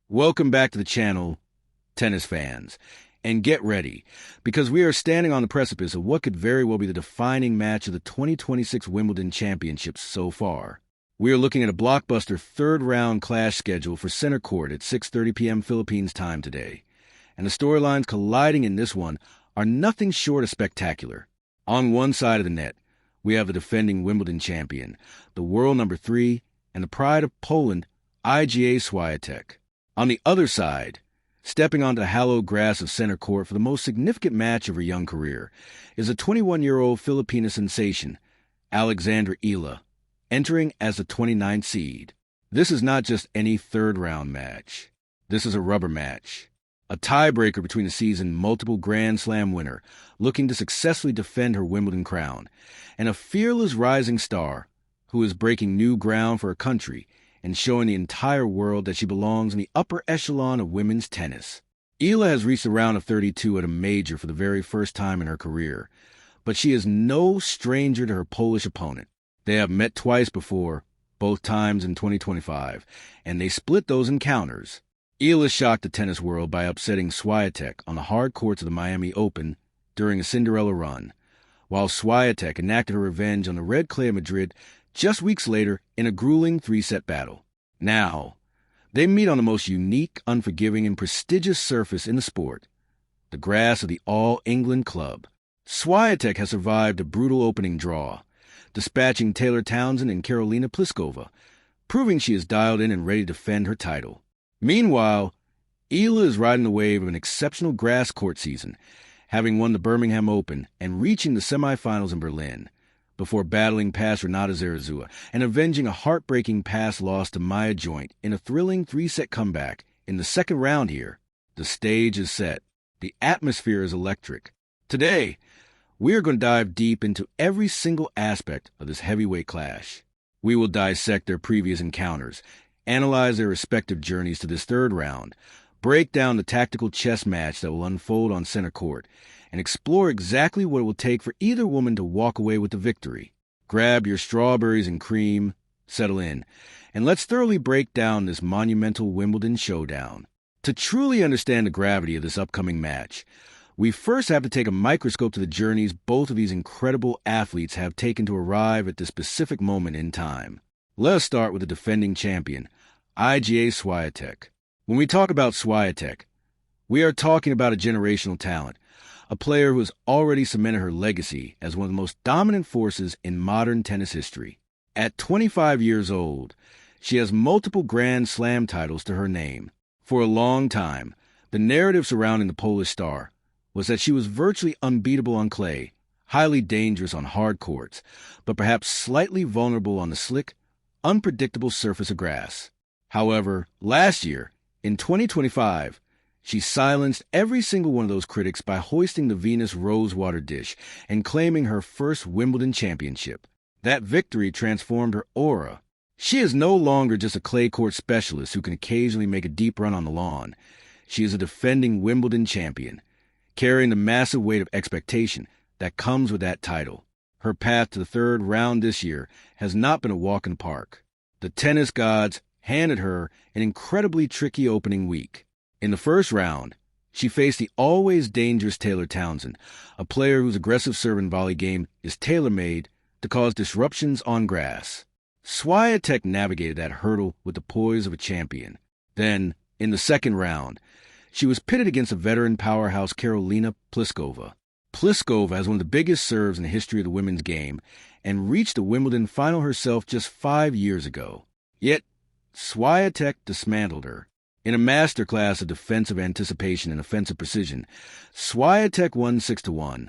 Welcome back to the channel, tennis fans. And get ready, because we are standing on the precipice of what could very well be the defining match of the 2026 Wimbledon Championships so far. We are looking at a blockbuster third-round clash schedule for center court at 6:30 p.m. Philippines time today. And the storylines colliding in this one are nothing short of spectacular. On one side of the net, we have the defending Wimbledon champion, the world number 3, and the pride of Poland, Iga Świątek. On the other side, stepping onto the hallowed grass of center court for the most significant match of her young career, is a 21-year-old Filipina sensation, Alex Eala, entering as the 29th seed. This is not just any third-round match. This is a rubber match. A tiebreaker between a seasoned multiple Grand Slam winner looking to successfully defend her Wimbledon crown, and a fearless rising star who is breaking new ground for her country and showing the entire world that she belongs in the upper echelon of women's tennis. Eala has reached the round of 32 at a major for the very first time in her career, but she is no stranger to her Polish opponent. They have met twice before, both times in 2025, and they split those encounters. Eala shocked the tennis world by upsetting Swiatek on the hard courts of the Miami Open during a Cinderella run, while Swiatek enacted her revenge on the red clay of Madrid just weeks later in a grueling 3-set battle. Now, they meet on the most unique, unforgiving, and prestigious surface in the sport, the grass of the All-England Club. Swiatek has survived a brutal opening draw, dispatching Taylor Townsend and Karolina Pliskova, proving she is dialed in and ready to defend her title. Meanwhile, Eala is riding the wave of an exceptional grass court season, having won the Birmingham Open and reaching the semifinals in Berlin, before battling past Renata Zarazua and avenging a heartbreaking past loss to Maya Joint in a thrilling 3-set comeback in the second round here. The stage is set. The atmosphere is electric. Today, we are going to dive deep into every single aspect of this heavyweight clash. We will dissect their previous encounters, analyze their respective journeys to this third round, break down the tactical chess match that will unfold on center court, and explore exactly what it will take for either woman to walk away with the victory. Grab your strawberries and cream, settle in, and let's thoroughly break down this monumental Wimbledon showdown. To truly understand the gravity of this upcoming match, we first have to take a microscope to the journeys both of these incredible athletes have taken to arrive at this specific moment in time. Let us start with the defending champion, Iga Świątek. When we talk about Swiatek, we are talking about a generational talent, a player who has already cemented her legacy as one of the most dominant forces in modern tennis history. At 25 years old, she has multiple Grand Slam titles to her name. For a long time, the narrative surrounding the Polish star was that she was virtually unbeatable on clay, highly dangerous on hard courts, but perhaps slightly vulnerable on the slick, unpredictable surface of grass. However, last year, in 2025, she silenced every single one of those critics by hoisting the Venus Rosewater dish and claiming her first Wimbledon championship. That victory transformed her aura. She is no longer just a clay court specialist who can occasionally make a deep run on the lawn. She is a defending Wimbledon champion, carrying the massive weight of expectation that comes with that title. Her path to the third round this year has not been a walk in the park. The tennis gods handed her an incredibly tricky opening week. In the first round, she faced the always dangerous Taylor Townsend, a player whose aggressive serve and volley game is tailor-made to cause disruptions on grass. Swiatek navigated that hurdle with the poise of a champion. Then, in the second round, she was pitted against a veteran powerhouse Karolina Pliskova. Pliskova has one of the biggest serves in the history of the women's game and reached the Wimbledon final herself just 5 years ago. Yet, Swiatek dismantled her. In a masterclass of defensive anticipation and offensive precision, Swiatek won 6-1,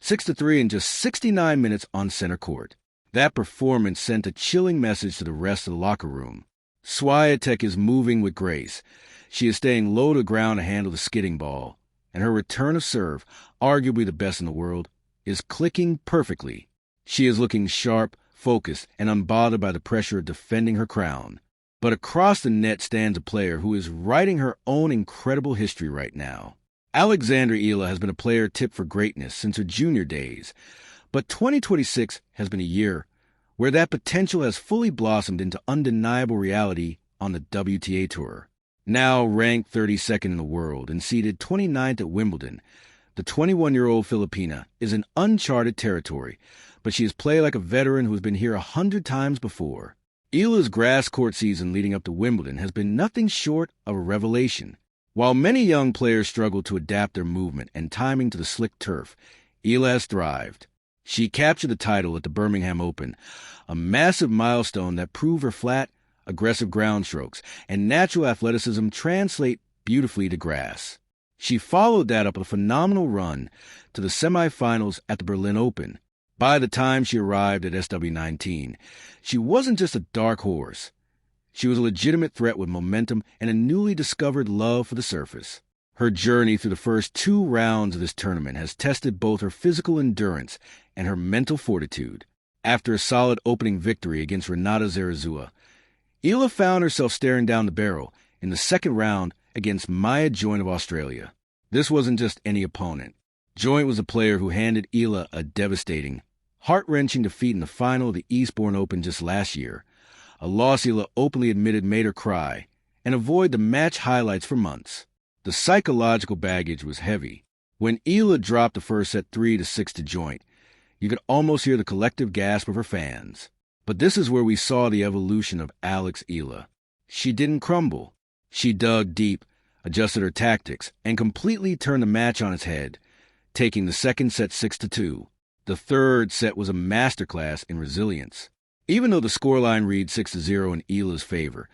6-3 in just 69 minutes on center court. That performance sent a chilling message to the rest of the locker room. Swiatek is moving with grace. She is staying low to the ground to handle the skidding ball, and her return of serve, arguably the best in the world, is clicking perfectly. She is looking sharp, focused, and unbothered by the pressure of defending her crown. But across the net stands a player who is writing her own incredible history right now. Alex Eala has been a player tipped for greatness since her junior days, but 2026 has been a year where that potential has fully blossomed into undeniable reality on the WTA Tour. Now ranked 32nd in the world and seeded 29th at Wimbledon, the 21-year-old Filipina is in uncharted territory, but she has played like a veteran who has been here 100 times before. Eala's grass court season leading up to Wimbledon has been nothing short of a revelation. While many young players struggle to adapt their movement and timing to the slick turf, Eala has thrived. She captured the title at the Birmingham Open, a massive milestone that proved her flat, aggressive ground strokes and natural athleticism translate beautifully to grass. She followed that up with a phenomenal run to the semifinals at the Berlin Open. By the time she arrived at SW19, she wasn't just a dark horse. She was a legitimate threat with momentum and a newly discovered love for the surface. Her journey through the first 2 rounds of this tournament has tested both her physical endurance and her mental fortitude. After a solid opening victory against Renata Zarazua, Eala found herself staring down the barrel in the second round against Maya Joint of Australia. This wasn't just any opponent. Joint was a player who handed Eala a devastating, heart-wrenching defeat in the final of the Eastbourne Open just last year, a loss Eala openly admitted made her cry and avoid the match highlights for months. The psychological baggage was heavy. When Eala dropped the first set 3-6 to Joint, you could almost hear the collective gasp of her fans. But this is where we saw the evolution of Alex Eala. She didn't crumble. She dug deep, adjusted her tactics, and completely turned the match on its head, taking the second set 6-2. The third set was a masterclass in resilience. Even though the scoreline read 6-0 in Eala's favor,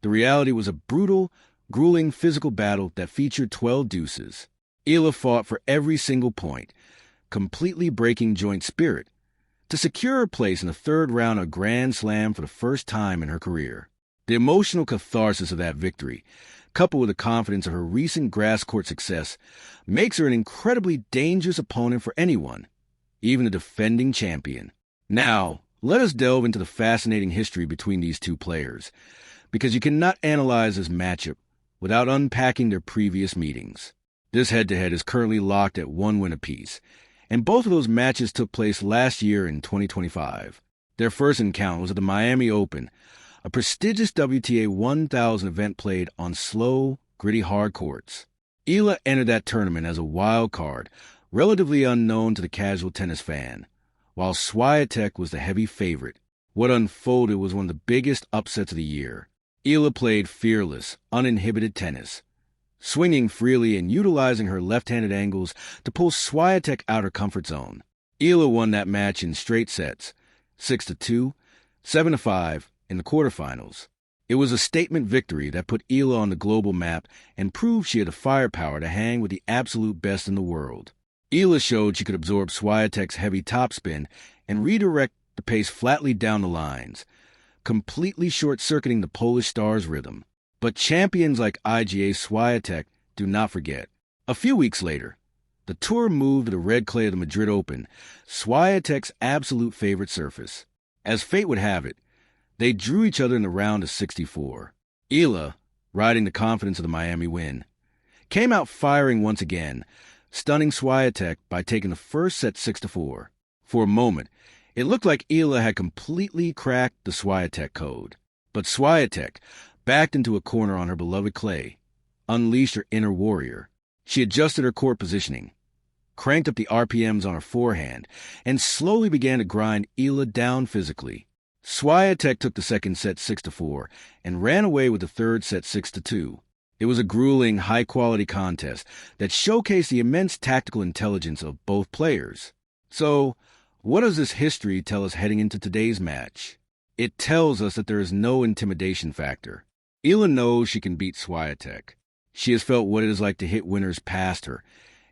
the reality was a brutal, grueling physical battle that featured 12 deuces. Eala fought for every single point, completely breaking Joint's spirit, to secure her place in the third round of a Grand Slam for the first time in her career. The emotional catharsis of that victory, coupled with the confidence of her recent grass court success, makes her an incredibly dangerous opponent for anyone, even a defending champion. Now, let us delve into the fascinating history between these two players, because you cannot analyze this matchup without unpacking their previous meetings. This head-to-head is currently locked at 1 win apiece, and both of those matches took place last year in 2025. Their first encounter was at the Miami Open, a prestigious WTA 1000 event played on slow, gritty hard courts. Eala entered that tournament as a wild card, relatively unknown to the casual tennis fan, while Swiatek was the heavy favorite. What unfolded was one of the biggest upsets of the year. Eala played fearless, uninhibited tennis, swinging freely and utilizing her left-handed angles to pull Swiatek out her comfort zone. Eala won that match in straight sets, 6-2, 7-5 in the quarterfinals. It was a statement victory that put Eala on the global map and proved she had the firepower to hang with the absolute best in the world. Eala showed she could absorb Swiatek's heavy topspin and redirect the pace flatly down the lines, completely short-circuiting the Polish star's rhythm. But champions like Iga Świątek do not forget. A few weeks later, the tour moved to the red clay of the Madrid Open, Swiatek's absolute favorite surface. As fate would have it, they drew each other in the round of 64. Eala, riding the confidence of the Miami win, came out firing once again, stunning Swiatek by taking the first set 6-4. For a moment, it looked like Eala had completely cracked the Swiatek code. But Swiatek, backed into a corner on her beloved clay, unleashed her inner warrior. She adjusted her court positioning, cranked up the RPMs on her forehand, and slowly began to grind Eala down physically. Swiatek took the second set 6-4 and ran away with the third set 6-2. It was a grueling, high-quality contest that showcased the immense tactical intelligence of both players. So, what does this history tell us heading into today's match? It tells us that there is no intimidation factor. Eala knows she can beat Swiatek. She has felt what it is like to hit winners past her,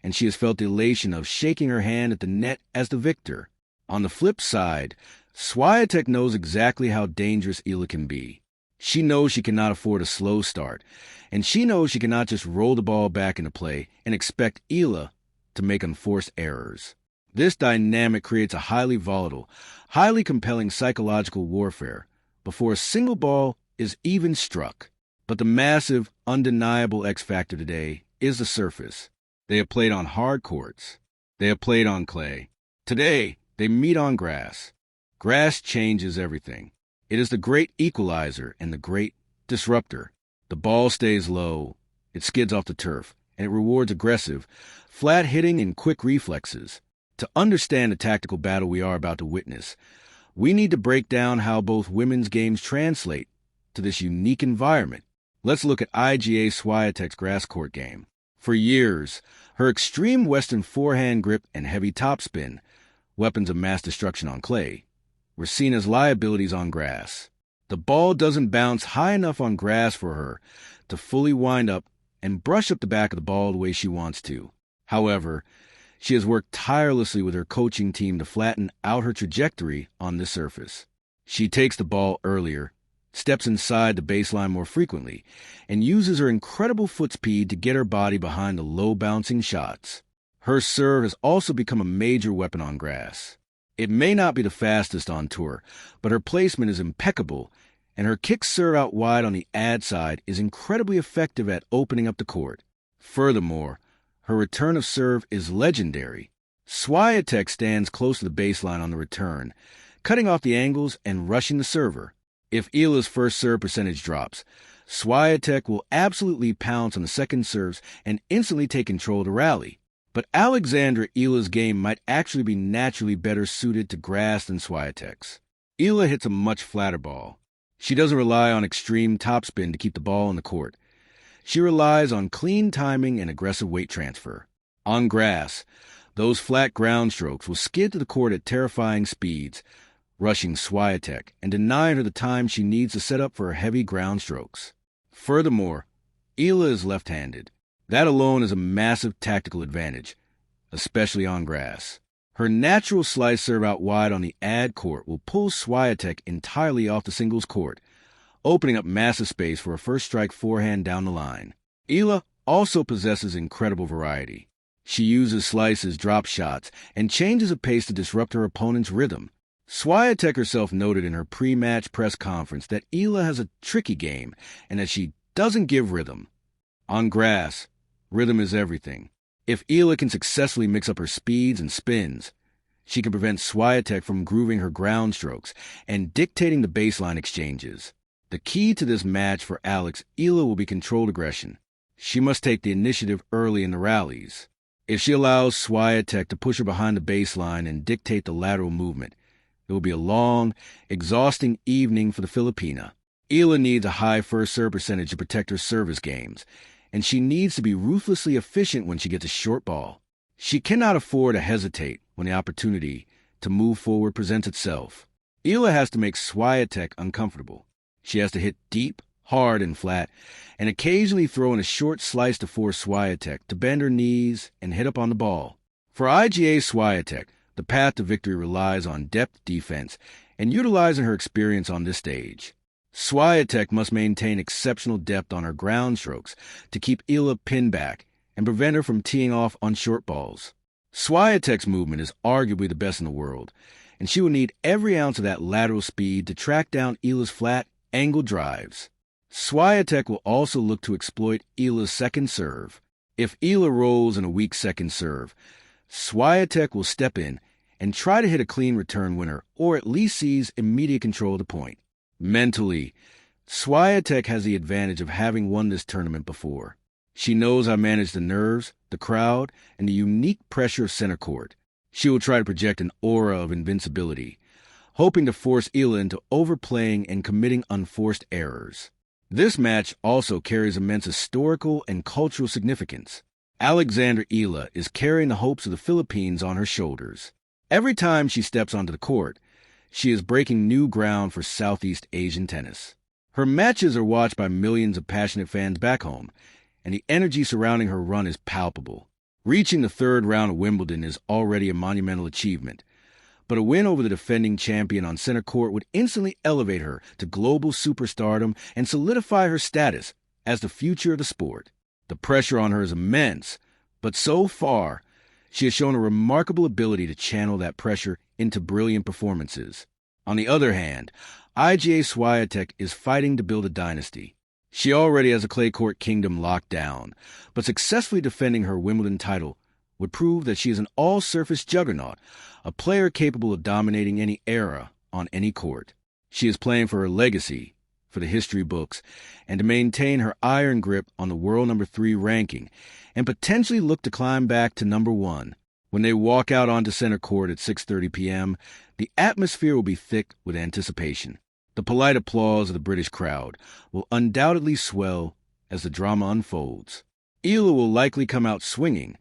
and she has felt the elation of shaking her hand at the net as the victor. On the flip side, Swiatek knows exactly how dangerous Eala can be. She knows she cannot afford a slow start, and she knows she cannot just roll the ball back into play and expect Eala to make unforced errors. This dynamic creates a highly volatile, highly compelling psychological warfare before a single ball is even struck. But the massive, undeniable X factor today is the surface. They have played on hard courts. They have played on clay. Today, they meet on grass. Grass changes everything. It is the great equalizer and the great disruptor. The ball stays low, it skids off the turf, and it rewards aggressive, flat hitting and quick reflexes. To understand the tactical battle we are about to witness, we need to break down how both women's games translate to this unique environment. Let's look at Iga Świątek's grass court game. For years, her extreme Western forehand grip and heavy topspin, weapons of mass destruction on clay, were seen as liabilities on grass. The ball doesn't bounce high enough on grass for her to fully wind up and brush up the back of the ball the way she wants to. However, she has worked tirelessly with her coaching team to flatten out her trajectory on this surface. She takes the ball earlier, steps inside the baseline more frequently, and uses her incredible foot speed to get her body behind the low-bouncing shots. Her serve has also become a major weapon on grass. It may not be the fastest on tour, but her placement is impeccable, and her kick serve out wide on the ad side is incredibly effective at opening up the court. Furthermore, her return of serve is legendary. Swiatek stands close to the baseline on the return, cutting off the angles and rushing the server. If Eala's first serve percentage drops, Swiatek will absolutely pounce on the second serves and instantly take control of the rally. But Alexandra Eala's game might actually be naturally better suited to grass than Swiatek's. Eala hits a much flatter ball. She doesn't rely on extreme topspin to keep the ball in the court. She relies on clean timing and aggressive weight transfer. On grass, those flat ground strokes will skid to the court at terrifying speeds, rushing Swiatek and denying her the time she needs to set up for her heavy ground strokes. Furthermore, Eala is left-handed. That alone is a massive tactical advantage, especially on grass. Her natural slice serve out wide on the ad court will pull Swiatek entirely off the singles court, opening up massive space for a first strike forehand down the line. Eala also possesses incredible variety. She uses slices, drop shots, and changes of pace to disrupt her opponent's rhythm. Swiatek herself noted in her pre-match press conference that Eala has a tricky game and that she doesn't give rhythm. On grass, rhythm is everything. If Eala can successfully mix up her speeds and spins, she can prevent Swiatek from grooving her ground strokes and dictating the baseline exchanges. The key to this match for Alex Eala will be controlled aggression. She must take the initiative early in the rallies. If she allows Swiatek to push her behind the baseline and dictate the lateral movement, it will be a long, exhausting evening for the Filipina. Eala needs a high first serve percentage to protect her service games, and she needs to be ruthlessly efficient when she gets a short ball. She cannot afford to hesitate when the opportunity to move forward presents itself. Eala has to make Swiatek uncomfortable. She has to hit deep, hard, and flat, and occasionally throw in a short slice to force Swiatek to bend her knees and hit up on the ball. For Iga Świątek, the path to victory relies on depth defense and utilizing her experience on this stage. Swiatek must maintain exceptional depth on her ground strokes to keep Eala pinned back and prevent her from teeing off on short balls. Swiatek's movement is arguably the best in the world, and she will need every ounce of that lateral speed to track down Eala's flat, angled drives. Swiatek will also look to exploit Eala's second serve. If Eala rolls in a weak second serve, Swiatek will step in and try to hit a clean return winner or at least seize immediate control of the point. Mentally, Swiatek has the advantage of having won this tournament before. She knows how to manage the nerves, the crowd, and the unique pressure of center court. She will try to project an aura of invincibility, hoping to force Eala into overplaying and committing unforced errors. This match also carries immense historical and cultural significance. Alexandra Eala is carrying the hopes of the Philippines on her shoulders. Every time she steps onto the court, she is breaking new ground for Southeast Asian tennis. Her matches are watched by millions of passionate fans back home, and the energy surrounding her run is palpable. Reaching the third round of Wimbledon is already a monumental achievement, but a win over the defending champion on center court would instantly elevate her to global superstardom and solidify her status as the future of the sport. The pressure on her is immense, but so far, she has shown a remarkable ability to channel that pressure into brilliant performances. On the other hand, Iga Świątek is fighting to build a dynasty. She already has a clay court kingdom locked down, but successfully defending her Wimbledon title would prove that she is an all-surface juggernaut, a player capable of dominating any era on any court. She is playing for her legacy, for the history books and to maintain her iron grip on the world number 3 ranking and potentially look to climb back to number 1. When they walk out onto center court at 6:30 p.m., the atmosphere will be thick with anticipation. The polite applause of the British crowd will undoubtedly swell as the drama unfolds. Eala will likely come out swinging,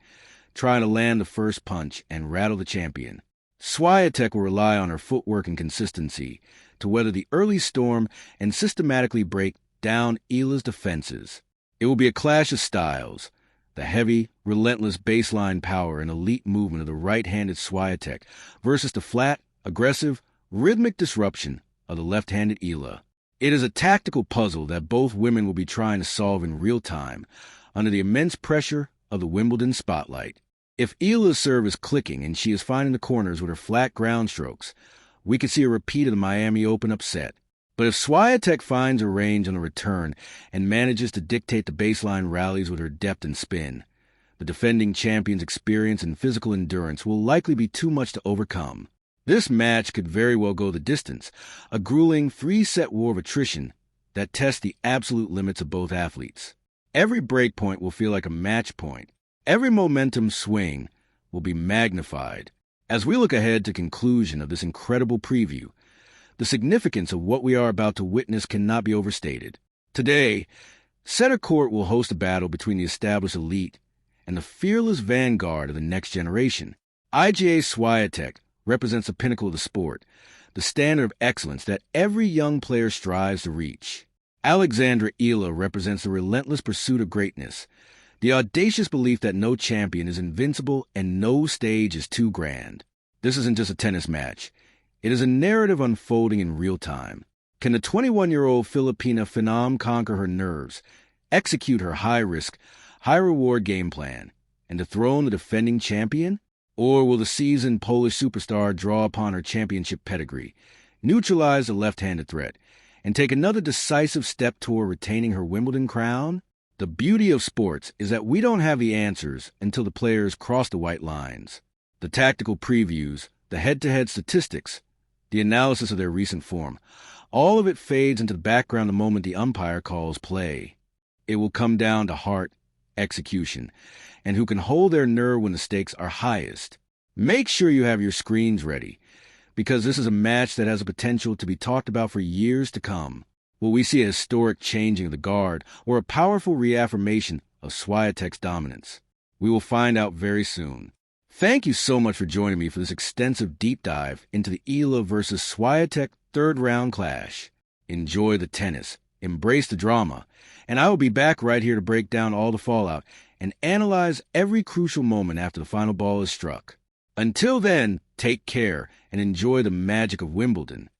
trying to land the first punch and rattle the champion. Swiatek will rely on her footwork and consistency to weather the early storm and systematically break down Eala's defenses. It will be a clash of styles, the heavy, relentless baseline power and elite movement of the right-handed Swiatek versus the flat, aggressive, rhythmic disruption of the left-handed Eala. It is a tactical puzzle that both women will be trying to solve in real time under the immense pressure of the Wimbledon spotlight. If Eala's serve is clicking and she is finding the corners with her flat ground strokes, we could see a repeat of the Miami Open upset. But if Swiatek finds her range on the return and manages to dictate the baseline rallies with her depth and spin, the defending champion's experience and physical endurance will likely be too much to overcome. This match could very well go the distance, a grueling 3-set war of attrition that tests the absolute limits of both athletes. Every break point will feel like a match point. Every momentum swing will be magnified. As we look ahead to conclusion of this incredible preview, the significance of what we are about to witness cannot be overstated. Today, center court will host a battle between the established elite and the fearless vanguard of the next generation. Iga Świątek represents the pinnacle of the sport, the standard of excellence that every young player strives to reach. Alex Eala represents the relentless pursuit of greatness, the audacious belief that no champion is invincible and no stage is too grand. This isn't just a tennis match. It is a narrative unfolding in real time. Can the 21-year-old Filipina phenom conquer her nerves, execute her high-risk, high-reward game plan, and dethrone the defending champion? Or will the seasoned Polish superstar draw upon her championship pedigree, neutralize the left-handed threat, and take another decisive step toward retaining her Wimbledon crown? The beauty of sports is that we don't have the answers until the players cross the white lines. The tactical previews, the head-to-head statistics, the analysis of their recent form, all of it fades into the background the moment the umpire calls play. It will come down to heart, execution, and who can hold their nerve when the stakes are highest. Make sure you have your screens ready, because this is a match that has the potential to be talked about for years to come. Will we see a historic changing of the guard or a powerful reaffirmation of Swiatek's dominance? We will find out very soon. Thank you so much for joining me for this extensive deep dive into the Eala versus Swiatek third round clash. Enjoy the tennis, embrace the drama, and I will be back right here to break down all the fallout and analyze every crucial moment after the final ball is struck. Until then, take care and enjoy the magic of Wimbledon.